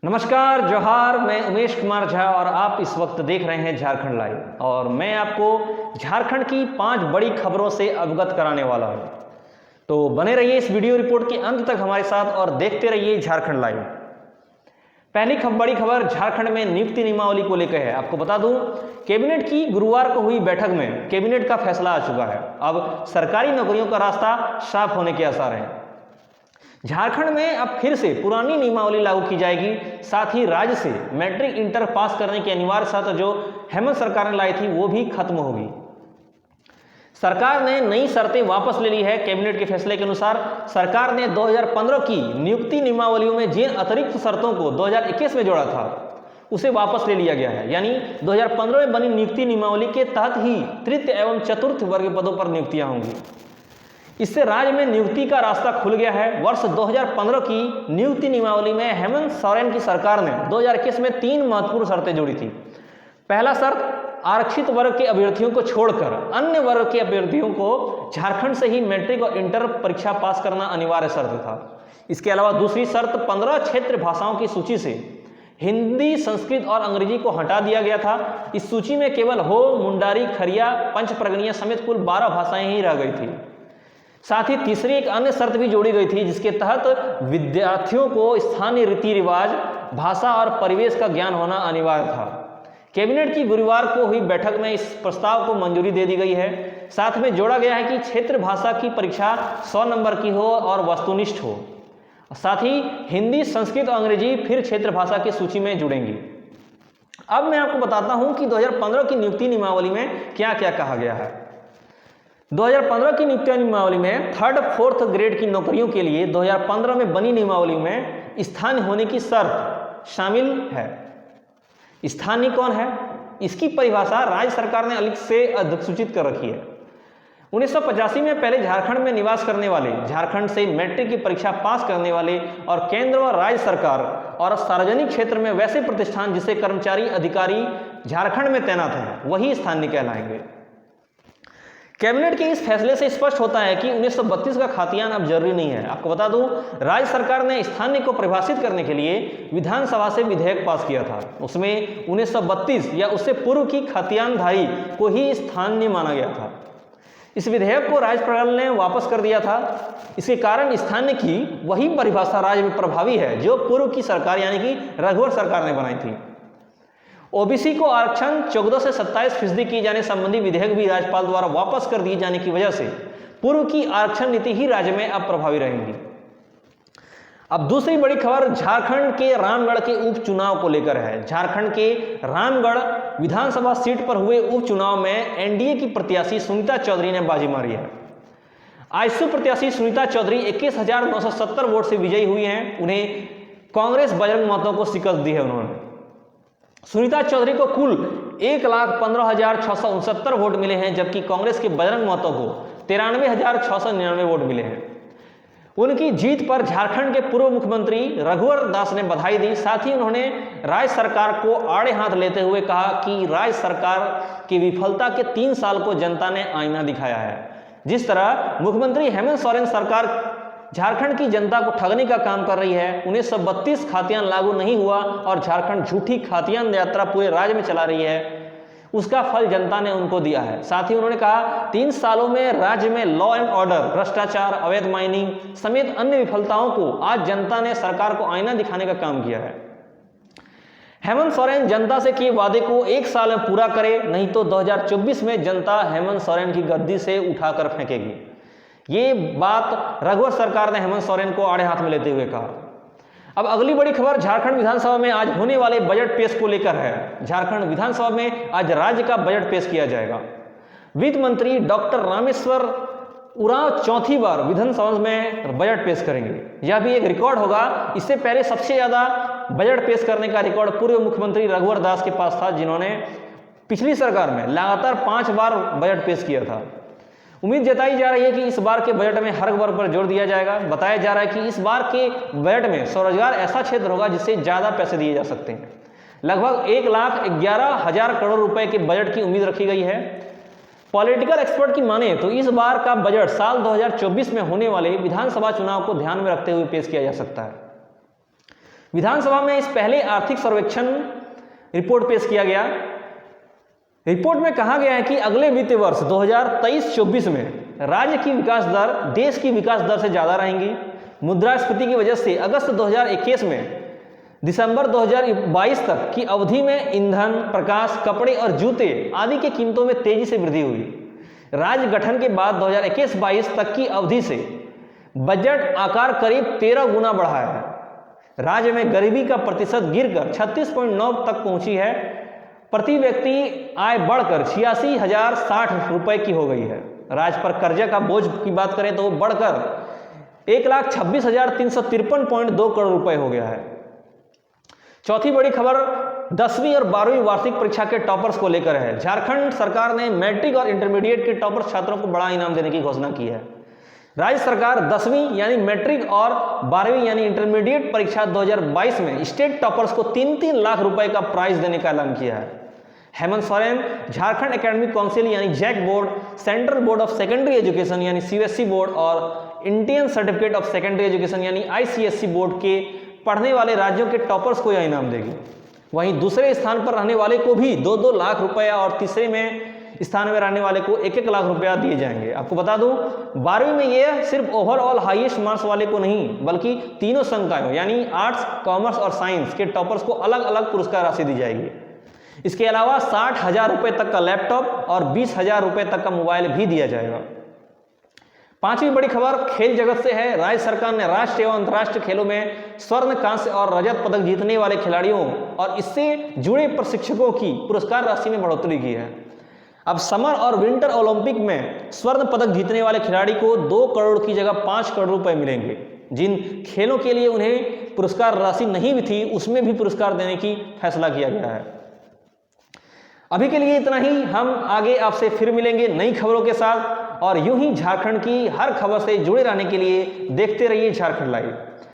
नमस्कार, जोहार। मैं उमेश कुमार झा और आप इस वक्त देख रहे हैं झारखंड लाइव और मैं आपको झारखंड की 5 बड़ी खबरों से अवगत कराने वाला हूं। तो बने रहिए इस वीडियो रिपोर्ट के अंत तक हमारे साथ और देखते रहिए झारखंड लाइव। पहली बड़ी खबर झारखंड में नियुक्ति नियमावली को लेकर है। आपको बता दूं, कैबिनेट की गुरुवार को हुई बैठक में कैबिनेट का फैसला आ चुका है। अब सरकारी नौकरियों का रास्ता साफ होने के आसार हैं। झारखंड में अब फिर से पुरानी नियमावली लागू की जाएगी। साथ ही राज्य से मैट्रिक इंटर पास करने की अनिवार्य शर्त जो हेमंत सरकार ने लाई थी वो भी खत्म होगी। सरकार ने नई शर्तें वापस ले ली है। कैबिनेट के फैसले के अनुसार सरकार ने 2015 की नियुक्ति नियमावलियों में जिन अतिरिक्त शर्तों को 2021 में जोड़ा था उसे वापस ले लिया गया है। यानी 2015 में बनी नियुक्ति नियमावली के तहत ही तृतीय एवं चतुर्थ वर्ग पदों पर नियुक्तियां होंगी। इससे राज्य में नियुक्ति का रास्ता खुल गया है। वर्ष 2015 की नियुक्ति नियमावली में हेमंत सोरेन की सरकार ने 2021 में 3 महत्वपूर्ण शर्तें जोड़ी थी। पहला शर्त, आरक्षित वर्ग के अभ्यर्थियों को छोड़कर अन्य वर्ग के अभ्यर्थियों को झारखंड से ही मैट्रिक और इंटर परीक्षा पास करना अनिवार्य शर्त था। इसके अलावा दूसरी शर्त, 15 क्षेत्र भाषाओं की सूची से हिंदी, संस्कृत और अंग्रेजी को हटा दिया गया था। इस सूची में केवल हो, मुंडारी, खरिया, पंच प्रगनिया समेत कुल 12 भाषाएं ही रह गई थी। साथ ही तीसरी एक अन्य शर्त भी जोड़ी गई थी जिसके तहत विद्यार्थियों को स्थानीय रीति रिवाज, भाषा और परिवेश का ज्ञान होना अनिवार्य था। कैबिनेट की गुरुवार को हुई बैठक में इस प्रस्ताव को मंजूरी दे दी गई है। साथ में जोड़ा गया है कि क्षेत्र भाषा की परीक्षा 100 नंबर की हो और वस्तुनिष्ठ हो। साथ ही हिंदी, संस्कृत और अंग्रेजी फिर क्षेत्र भाषा की सूची में जुड़ेंगी। अब मैं आपको बताता हूं कि 2015 की नियुक्ति नियमावली में क्या क्या कहा गया है। 2015 की नियुक्ति नियमावली में 3rd 4th ग्रेड की नौकरियों के लिए 2015 में बनी नियमावली में स्थानीय होने की शर्त शामिल है। स्थानीय कौन है, इसकी परिभाषा राज्य सरकार ने अलग से अधिसूचित कर रखी है। 1985 में पहले झारखंड में निवास करने वाले, झारखंड से मैट्रिक की परीक्षा पास करने वाले और केंद्र व राज्य सरकार और सार्वजनिक क्षेत्र में वैसे प्रतिष्ठान जिसे कर्मचारी अधिकारी झारखंड में तैनात हैं वही स्थानीय कहलाएंगे। कैबिनेट के इस फैसले से स्पष्ट होता है कि 1932 का खातियान अब जरूरी नहीं है। आपको बता दूं, राज्य सरकार ने स्थानीय को परिभाषित करने के लिए विधानसभा से विधेयक पास किया था। उसमें 1932 या उससे पूर्व की खातियानधारी को ही स्थानीय माना गया था। इस विधेयक को राज्यपाल ने वापस कर दिया था। इसके कारण स्थानीय की वही परिभाषा राज्य में प्रभावी है जो पूर्व की सरकार यानी कि रघुवर सरकार ने बनाई थी। ओबीसी को आरक्षण 14 से 27% किए जाने संबंधी विधेयक भी राज्यपाल द्वारा वापस कर दिए जाने की वजह से पूर्व की आरक्षण नीति ही राज्य में अब प्रभावी रहेगी। अब दूसरी बड़ी खबर झारखंड के रामगढ़ के उपचुनाव को लेकर है। झारखंड के रामगढ़ विधानसभा सीट पर हुए उपचुनाव में एनडीए की प्रत्याशी सुनीता चौधरी ने बाजी मारी है। आजसू प्रत्याशी सुनीता चौधरी 21,970 वोट से विजयी हुई हैं। उन्हें कांग्रेस बजरंग महतो को शिकस्त दी है। उन्होंने सुनीता चौधरी को कुल 1,15,669 वोट मिले हैं, जबकि कांग्रेस के बजरंग महतो को 93,699 वोट मिले हैं। उनकी जीत पर झारखंड के पूर्व मुख्यमंत्री रघुवर दास ने बधाई दी। साथ ही उन्होंने राज्य सरकार को आड़े हाथ लेते हुए कहा कि राज्य सरकार की विफलता के 3 साल को जनता ने आईना दिखाया है। जिस तरह मुख्यमंत्री हेमंत सोरेन सरकार झारखंड की जनता को ठगने का काम कर रही है, 1932 खातियान लागू नहीं हुआ और झारखंड झूठी खातियान यात्रा पूरे राज्य में चला रही है, उसका फल जनता ने उनको दिया है। साथ ही उन्होंने कहा 3 सालों में राज्य में लॉ एंड ऑर्डर, भ्रष्टाचार, अवैध माइनिंग समेत अन्य विफलताओं को आज जनता ने सरकार को आईना दिखाने का काम किया है। हेमंत सोरेन जनता से किए वादे को 1 साल में पूरा करे, नहीं तो 2024 में जनता हेमंत सोरेन की गद्दी से उठाकर फेंकेगी। ये बात रघुवर सरकार ने हेमंत सोरेन को आड़े हाथ में लेते हुए कहा। अब अगली बड़ी खबर झारखंड विधानसभा में आज होने वाले बजट पेश को लेकर है। झारखंड विधानसभा में आज राज्य का बजट पेश किया जाएगा। वित्त मंत्री डॉक्टर रामेश्वर उरांव चौथी बार विधानसभा में बजट पेश करेंगे। यह भी एक रिकॉर्ड होगा। इससे पहले सबसे ज्यादा बजट पेश करने का रिकॉर्ड पूर्व मुख्यमंत्री रघुवर दास के पास था, जिन्होंने पिछली सरकार में लगातार 5 बार बजट पेश किया था। उम्मीद जताई जा रही है कि इस बार के बजट में हर वर्ग पर जोर दिया जाएगा। बताया जा रहा है कि इस बार के बजट में स्वरोजगार ऐसा क्षेत्र होगा जिससे ज्यादा पैसे दिए जा सकते हैं। लगभग 1,11,000 करोड़ रुपए के बजट की उम्मीद रखी गई है। पॉलिटिकल एक्सपर्ट की माने तो इस बार का बजट साल 2024 में होने वाले विधानसभा चुनाव को ध्यान में रखते हुए पेश किया जा सकता है। विधानसभा में इस पहले आर्थिक सर्वेक्षण रिपोर्ट पेश किया गया। रिपोर्ट में कहा गया है कि अगले वित्तीय वर्ष 2023-24 में राज्य की विकास दर देश की विकास दर से ज़्यादा रहेंगी। मुद्रास्फीति की वजह से अगस्त 2021 में दिसंबर 2022 तक की अवधि में ईंधन, प्रकाश, कपड़े और जूते आदि की कीमतों में तेजी से वृद्धि हुई। राज्य गठन के बाद 2021-22 तक की अवधि से बजट आकार करीब 13 गुना बढ़ा है। राज्य में गरीबी का प्रतिशत गिरकर 36.9 तक पहुंची है। प्रति व्यक्ति आय बढ़कर 86,060 रुपए की हो गई है। राज्य पर कर्जे का बोझ की बात करें तो वो बढ़कर 1,26,353.2 करोड़ रुपए हो गया है। चौथी बड़ी खबर 10वीं और 12वीं वार्षिक परीक्षा के टॉपर्स को लेकर है। झारखंड सरकार ने मैट्रिक और इंटरमीडिएट के टॉपर्स छात्रों को बड़ा इनाम देने की घोषणा की है। राज्य सरकार 10वीं यानी मैट्रिक और 12वीं यानी इंटरमीडिएट परीक्षा 2022 में स्टेट टॉपर्स को 3-3 लाख रुपए का प्राइज देने का ऐलान किया है। हेमंत सोरेन झारखंड एकेडमिक काउंसिल यानी JAC board, central board of secondary education यानी सीबीएसई बोर्ड और Indian certificate of secondary education यानी आईसीएसई बोर्ड के पढ़ने वाले राज्यों के टॉपर्स को यह इनाम देगी। वहीं दूसरे स्थान पर रहने वाले को भी 2-2 लाख रुपया और तीसरे में स्थान में रहने वाले को 1-1 लाख रुपया दिए जाएंगे। आपको बता दूं 12वीं में ये सिर्फ ओवरऑल हाईएस्ट मार्क्स वाले को नहीं बल्कि तीनों संकायों यानी आर्ट्स, कॉमर्स और साइंस के टॉपर्स को अलग अलग पुरस्कार राशि दी जाएगी। इसके अलावा 60,000 रुपए तक का लैपटॉप और 20,000 रुपए तक का मोबाइल भी दिया जाएगा। पांचवी बड़ी खबर खेल जगत से है। राज्य सरकार ने राष्ट्रीय एवं अंतर्राष्ट्रीय खेलों में स्वर्ण, कांस्य और रजत पदक जीतने वाले खिलाड़ियों और इससे जुड़े प्रशिक्षकों की पुरस्कार राशि में बढ़ोतरी की है। अब समर और विंटर ओलंपिक में स्वर्ण पदक जीतने वाले खिलाड़ी को 2 करोड़ की जगह 5 करोड़ रुपए मिलेंगे। जिन खेलों के लिए उन्हें पुरस्कार राशि नहीं भी थी उसमें भी पुरस्कार देने की फैसला किया गया है। अभी के लिए इतना ही। हम आगे आपसे फिर मिलेंगे नई खबरों के साथ और यूं ही झारखंड की हर खबर से जुड़े रहने के लिए देखते रहिए झारखंड लाइव।